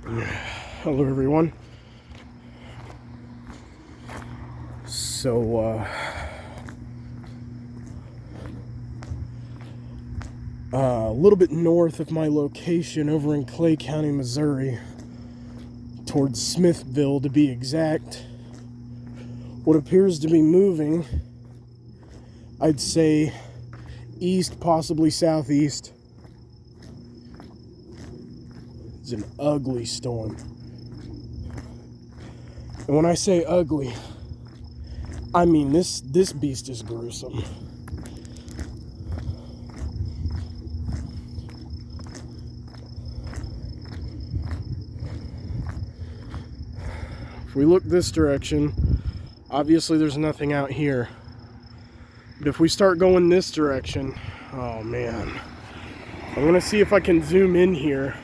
Hello everyone. So a little bit north of my location over in Clay County, Missouri, towards Smithville to be exact, what appears to be moving, I'd say east, possibly southeast, is an ugly storm. And when I say ugly, I mean this beast is gruesome. If we look this direction, obviously there's nothing out here. But if we start going this direction, oh man. I'm gonna see if I can zoom in here.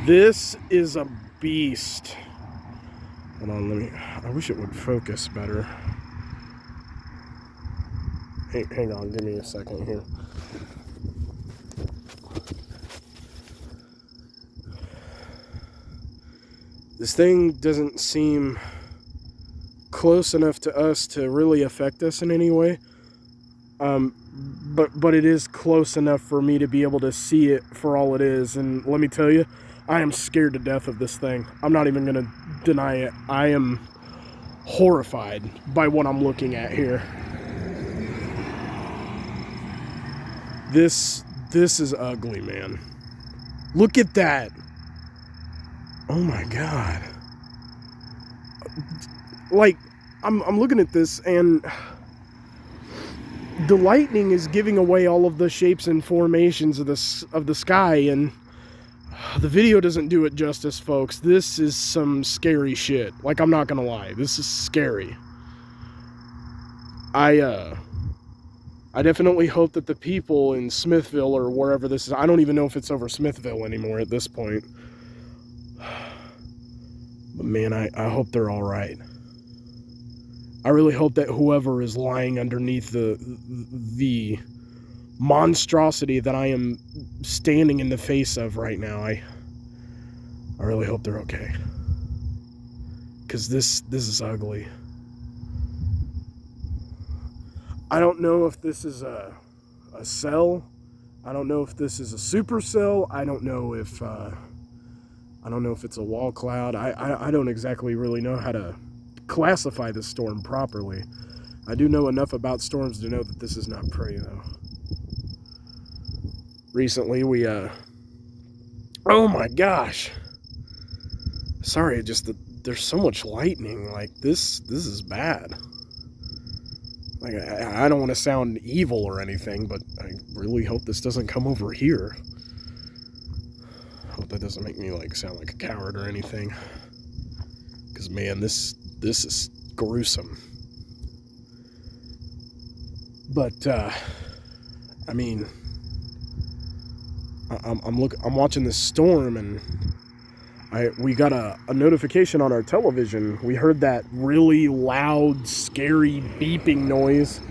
This is a beast. Hold on, I wish it would focus better. Hang on, give me a second here. This thing doesn't seem close enough to us to really affect us in any way. But it is close enough for me to be able to see it for all it is. And let me tell you, I am scared to death of this thing. I'm not even going to deny it. I am horrified by what I'm looking at here. This is ugly, man. Look at that. Oh my God. Like, I'm looking at this and the lightning is giving away all of the shapes and formations of the sky, and the video doesn't do it justice, folks. This is some scary shit. Like, I'm not gonna lie, this is scary. I definitely hope that the people in Smithville or wherever this is, I don't even know if it's over Smithville anymore at this point. But man, I hope they're all right. I really hope that whoever is lying underneath the monstrosity that I am standing in the face of right now, I really hope they're okay. Because this is ugly. I don't know if this is a cell. I don't know if this is a supercell. I don't know if it's a wall cloud. I don't exactly really know how to classify this storm properly. I do know enough about storms to know that this is not pretty, though. Recently we oh my gosh, sorry, just there's so much lightning. Like, this is bad. Like, I don't want to sound evil or anything, but I really hope this doesn't come over here. Hope that doesn't make me like sound like a coward or anything, because man, this is gruesome. But I mean, I'm watching this storm, and we got a notification on our television. We heard that really loud, scary beeping noise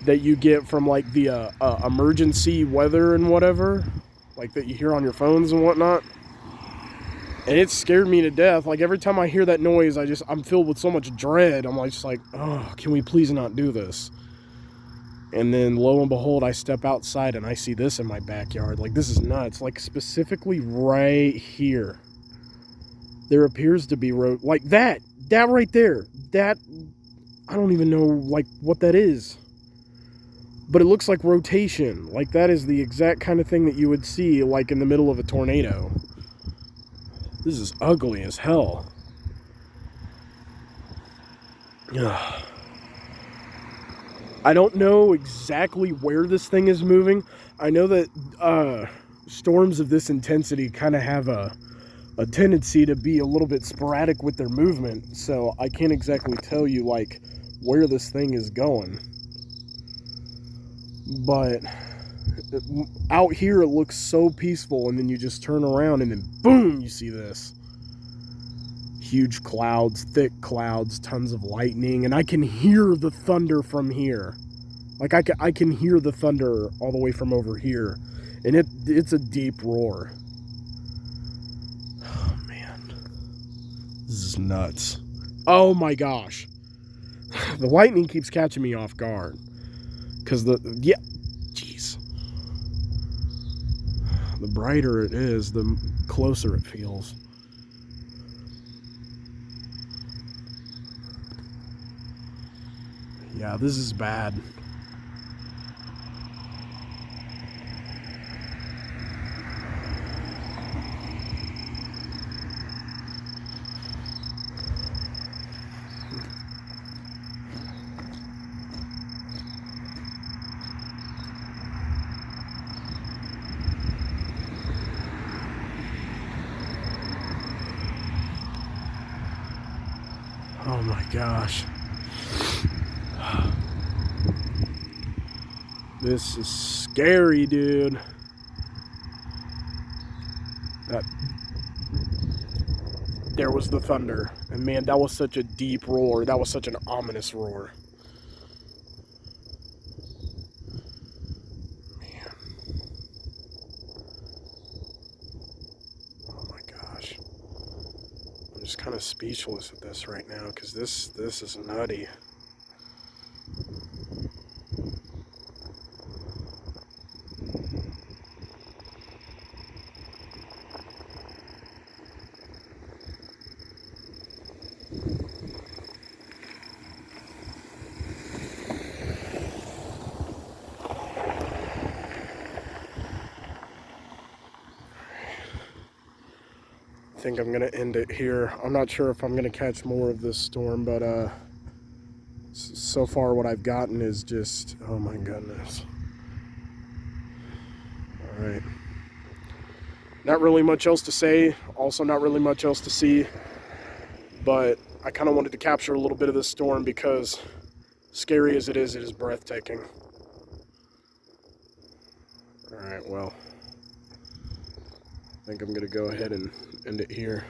that you get from like the emergency weather and whatever, like that you hear on your phones and whatnot. And it scared me to death. Like, every time I hear that noise, I'm filled with so much dread. I'm like, just like, oh, can we please not do this? And then lo and behold, I step outside and I see this in my backyard. Like, this is nuts. Like, specifically right here, there appears to be like that right there. That, I don't even know like what that is, but it looks like rotation. Like, that is the exact kind of thing that you would see like in the middle of a tornado. This is ugly as hell. Ugh. I don't know exactly where this thing is moving. I know that storms of this intensity kind of have a tendency to be a little bit sporadic with their movement, so I can't exactly tell you like where this thing is going. But out here it looks so peaceful, and then you just turn around and then boom, you see this. Huge clouds, thick clouds, tons of lightning, and I can hear the thunder from here. Like, I can hear the thunder all the way from over here. And it's a deep roar. Oh, man. This is nuts. Oh, my gosh. The lightning keeps catching me off guard. Because yeah, jeez. The brighter it is, the closer it feels. Yeah, this is bad. Oh my gosh. This is scary, dude. There was the thunder. And man, that was such a deep roar. That was such an ominous roar. Man. Oh my gosh. I'm just kind of speechless at this right now because this is nutty. I think I'm gonna end it here. I'm not sure if I'm gonna catch more of this storm, but so far what I've gotten is just, oh my goodness. All right. Not really much else to say. Also, not really much else to see. But I kind of wanted to capture a little bit of this storm because, scary as it is breathtaking. All right. Well, I think I'm gonna go ahead and end it here.